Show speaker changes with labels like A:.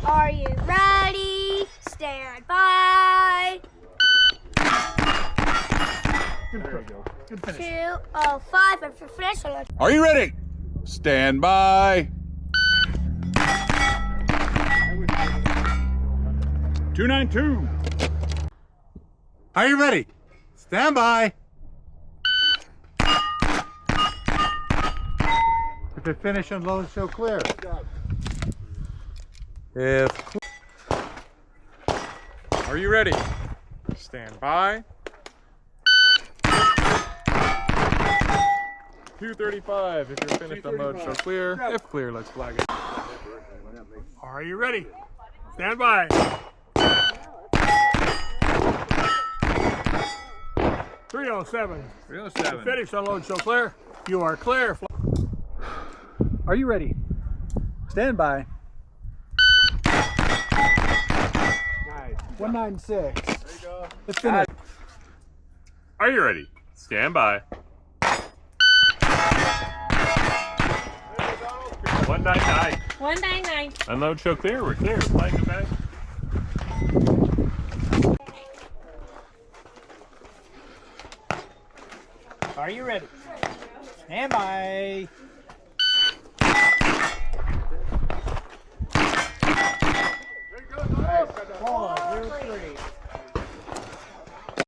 A: Are you ready? Stand by.
B: There you go. Good finish.
A: 2:05 and for finish.
C: Are you ready? Stand by. 292.
B: Are you ready? Stand by. If it finish and load, show clear. If
C: Are you ready? Stand by. 235. If you're finished on load, show clear. If clear, let's flag it.
B: Are you ready? Stand by. 307.
C: 307.
B: Finish, unload, show clear. You are clear. Are you ready? Stand by. 196.
C: There you go.
B: Let's finish.
C: Are you ready? Stand by. 199.
D: 199.
C: Unload, show clear. We're clear. Flag the bag.
B: Are you ready? Stand by.